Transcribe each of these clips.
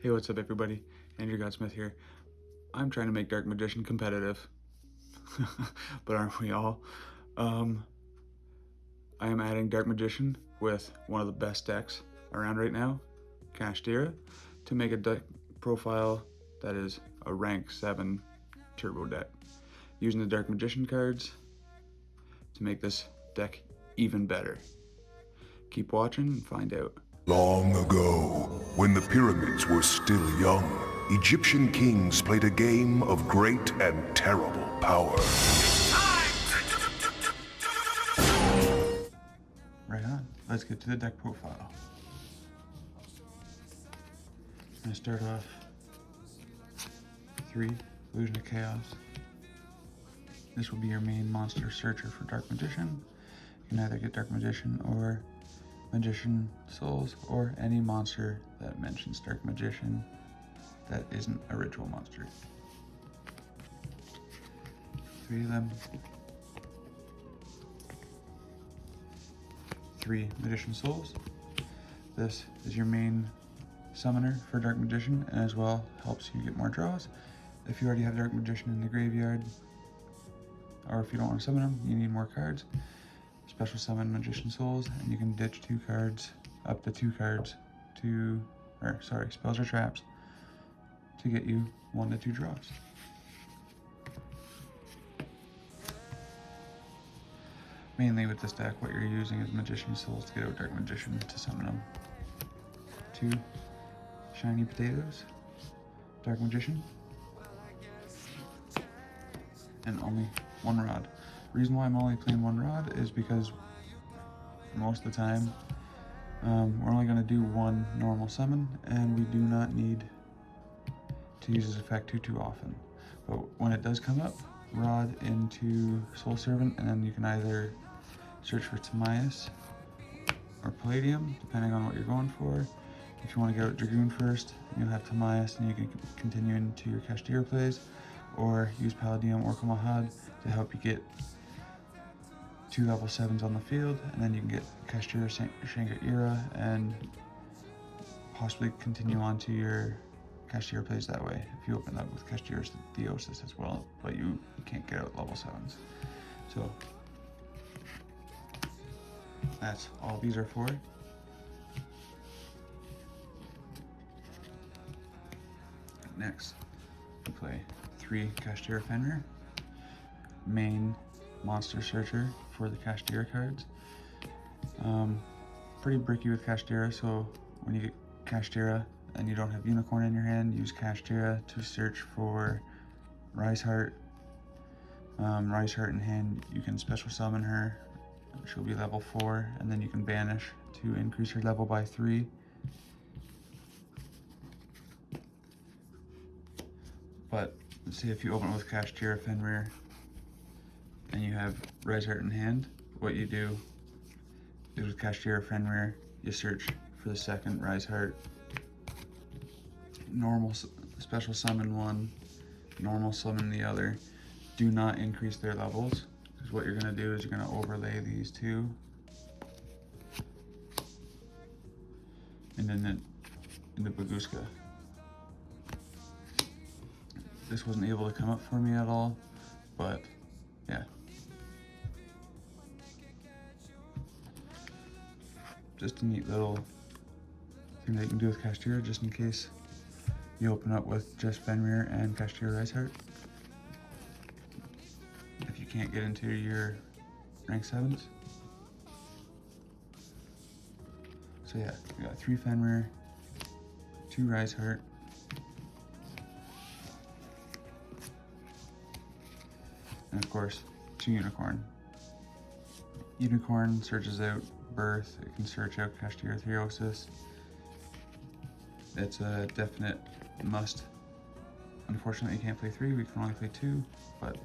Hey, what's up everybody? Andrew Godsmith here. I'm trying to make Dark Magician competitive, but aren't we all? I am adding Dark Magician with one of the best decks around right now, Kashtira, to make a deck profile that is a rank 7 turbo deck. Using the Dark Magician cards to make this deck even better. Keep watching and find out. Long ago, when the pyramids were still young, Egyptian kings played a game of great and terrible power. Right on. Let's get to the deck profile. I'm going to start off 3, Illusion of Chaos. This will be your main monster searcher for Dark Magician. You can either get Dark Magician or Magician Souls, or any monster that mentions Dark Magician that isn't a ritual monster. 3 of them. 3 Magician Souls. This is your main summoner for Dark Magician, and as well helps you get more draws. If you already have Dark Magician in the graveyard, or if you don't want to summon them, you need more cards. Special summon Magician Souls, and you can ditch 2 cards, up to 2 cards, spells or traps, to get you 1 to 2 draws. Mainly with this deck, what you're using is Magician Souls to get out Dark Magician to summon them. 2 Shiny Potatoes, Dark Magician, and only 1 Rod. Reason why I'm only playing 1 Rod is because most of the time we're only going to do 1 normal summon, and we do not need to use this effect too often. But when it does come up, Rod into Soul Servant, and then you can either search for Timaeus or Palladium, depending on what you're going for. If you want to get out Dragoon first, you'll have Timaeus, and you can continue into your Kashtira plays, or use Palladium or Kamahad to help you get 2 level 7s on the field, and then you can get Kashtira Shankara and possibly continue on to your Kashtira plays that way, if you open up with Kashtira's Theosis as well, but you can't get out level 7s. So that's all these are for. Next, we play 3 Kashtira Fenrir, main monster searcher for the Kashtira cards. Pretty bricky with Kashtira, so when you get Kashtira and you don't have Unicorn in your hand, use Kashtira to search for Rise Heart. Rise Heart in hand, you can special summon her. She'll be level 4, and then you can banish to increase her level by 3. But let's say if you open it with Kashtira Fenrir and you have Rise Heart in hand, what you do is with Kashtira Fenrir, you search for the second Rise Heart, normal special summon one, normal summon the other. Do not increase their levels, because what you're going to do is you're going to overlay these 2 and then into Baguska. This wasn't able to come up for me at all, but yeah. Just a neat little thing that you can do with Kashtira, just in case you open up with just Fenrir and Kashtira Rise Heart. If you can't get into your rank 7s. So yeah, we got 3 Fenrir, 2 Rise Heart, and of course 2 Unicorn. Unicorn searches out Birth, it can search out Kashtira Theosis. It's a definite must. Unfortunately, you can't play 3, we can only play 2, but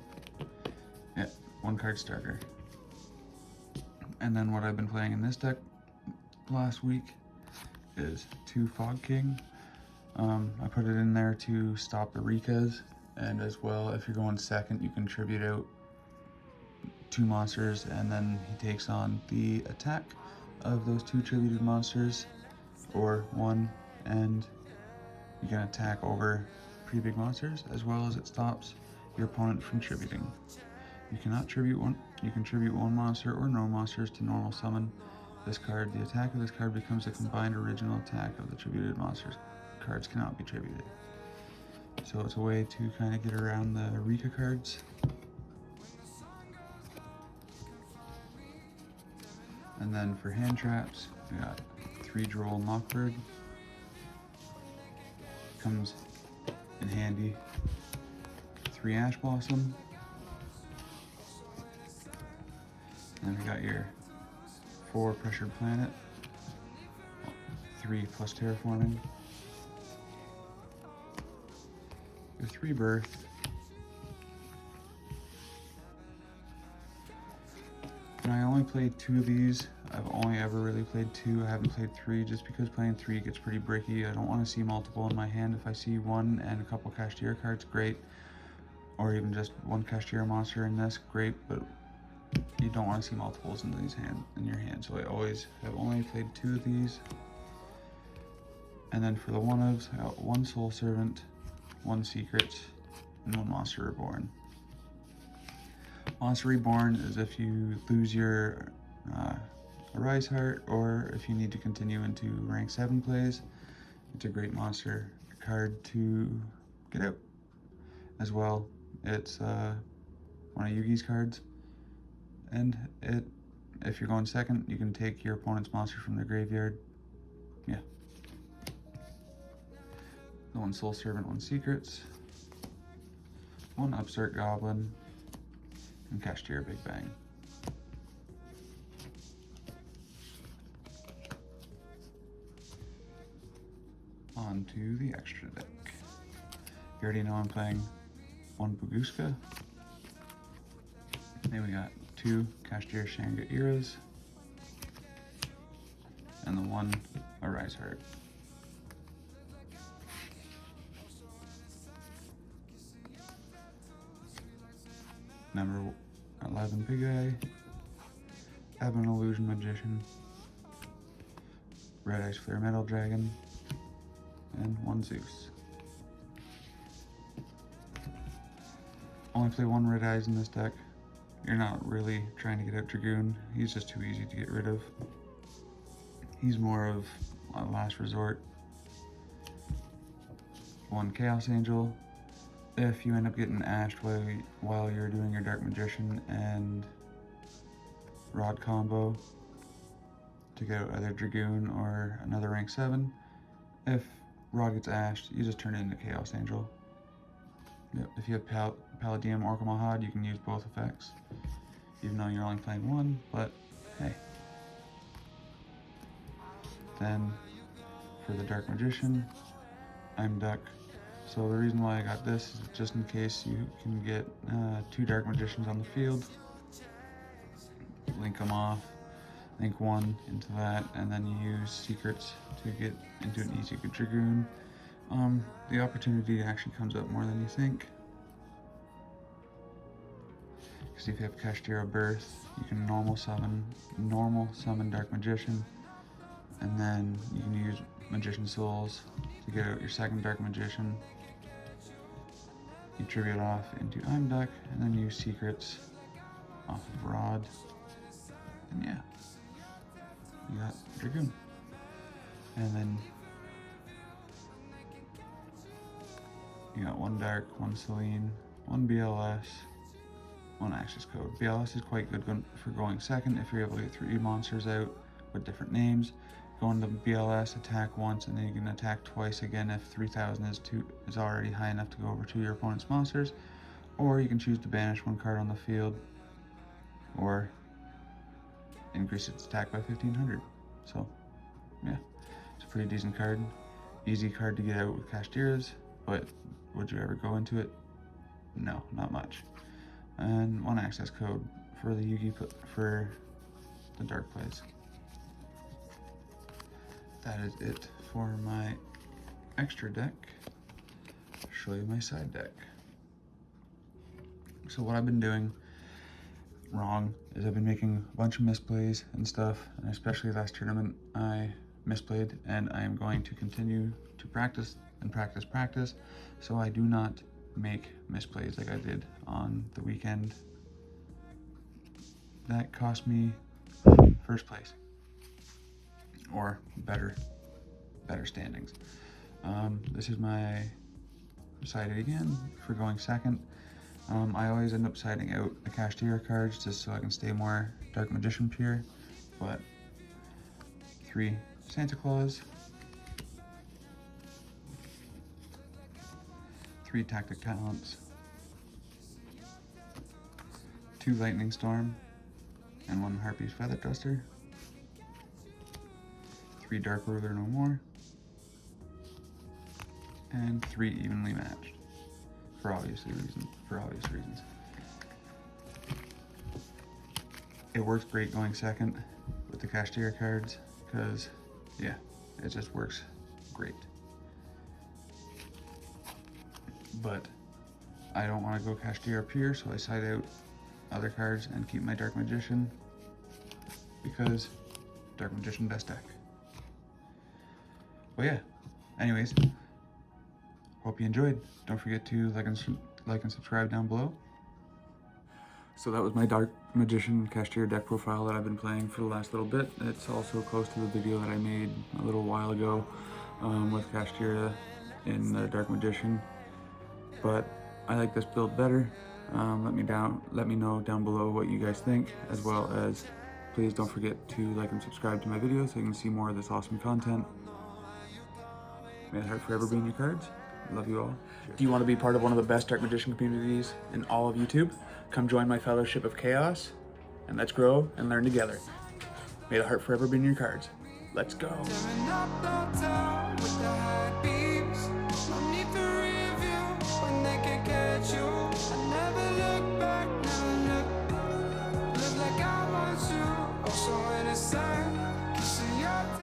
yeah, 1 card starter. And then what I've been playing in this deck last week is 2 Fog King. I put it in there to stop the Rikas, and as well, if you're going second, you can tribute out 2 monsters, and then he takes on the attack of those 2 tributed monsters, or 1, and You can attack over pretty big monsters, as well as it stops your opponent from tributing. You cannot tribute one. You can tribute one monster or no monsters to normal summon this card. The attack of this card becomes a combined original attack of the tributed monsters. Cards cannot be tributed. So it's a way to kind of get around the Rika cards. And then for hand traps, we got 3 Droll Mockbird. Comes in handy. 3 Ash Blossom. And we got your 4 Pressured Planet. 3 plus Terraforming. Your 3 Birth. And I only played 2 of these. I've only ever really played 2. I haven't played 3 just because playing 3 gets pretty bricky. I don't want to see multiple in my hand. If I see 1 and a couple Kashtira cards, great. Or even just 1 Kashtira monster in this, great. But you don't want to see multiples in your hand. So I always have only played 2 of these. And then for the one-ofs, I got 1 Soul Servant, 1 Secret, and 1 Monster Reborn. Monster Reborn is if you lose your Arise Heart, or if you need to continue into rank 7 plays. It's a great monster card to get out. As well, it's one of Yugioh's cards, and if you're going second, you can take your opponent's monster from their graveyard. Yeah. The 1 Soul Servant, 1 Secrets, 1 Upstart Goblin, and Kashtira Big Bang. On to the extra deck. You already know I'm playing 1 Buguska. Then we got 2 Kashtira Shanga Eras, and the 1 Arise Heart. Number 11 Big Eye, Ebon Illusion Magician, Red Ice Flare Metal Dragon, and 1 Zeus. Only play 1 Red Eyes in this deck. You're not really trying to get out Dragoon. He's just too easy to get rid of. He's more of a last resort. 1 Chaos Angel. If you end up getting ashed while you're doing your Dark Magician and Rod combo to get out either Dragoon or another rank 7, if Rod gets ashed, you just turn it into Chaos Angel. Yep. If you have Palladium or Mahad, you can use both effects, even though you're only playing 1, but hey. Then for the Dark Magician, I'm Duck. So the reason why I got this is just in case you can get 2 Dark Magicians on the field, link them off, link 1 into that, and then you use Secrets to get into an easy good Dragoon. The opportunity actually comes up more than you think. Because if you have Kashtira Birth, you can normal summon Dark Magician, and then you can use Magician Souls to get out your second Dark Magician. You tribute off into I'm Duck, and then use Secrets off of Rod, and yeah, you got Dragoon. And then you got 1 Dark, 1 Selene, 1 BLS, 1 Access Code. BLS is quite good for going second if you're able to get 3 monsters out with different names. Go into BLS, attack once, and then you can attack twice again if 3000 is already high enough to go over 2 of your opponent's monsters. Or you can choose to banish 1 card on the field, or increase its attack by 1500. So, yeah, it's a pretty decent card. Easy card to get out with Kashtiras, but would you ever go into it? No, not much. And 1 access code for the Yugioh for the dark plays. That is it for my extra deck. I'll show you my side deck. So what I've been doing wrong is I've been making a bunch of misplays and stuff, and especially last tournament I misplayed, and I am going to continue to practice and practice, so I do not make misplays like I did on the weekend. That cost me first place, or better standings. This is my sided again for going second. I always end up siding out the Kashtira cards just so I can stay more Dark Magician pure, but 3 Santa Claus, 3 Tactic Talents, 2 Lightning Storm, and 1 Harpy's Feather Duster, 3 Dark Ruler No More, and 3 Evenly Matched, for obvious reasons. It works great going second with the Kashtira cards, because yeah, it just works great. But I don't want to go Kashtira pure, so I side out other cards and keep my Dark Magician, because Dark Magician best deck. But yeah, anyways, hope you enjoyed. Don't forget to like and subscribe down below. So that was my Dark Magician Kashtira deck profile that I've been playing for the last little bit. It's also close to the video that I made a little while ago with Kashtira in the Dark Magician. But I like this build better. Let me know down below what you guys think, as well as please don't forget to like and subscribe to my videos so you can see more of this awesome content. May the heart forever be in your cards. Love you all. Do you want to be part of one of the best Dark Magician communities in all of YouTube? Come join my Fellowship of Chaos, and let's grow and learn together. May the heart forever be in your cards. Let's go.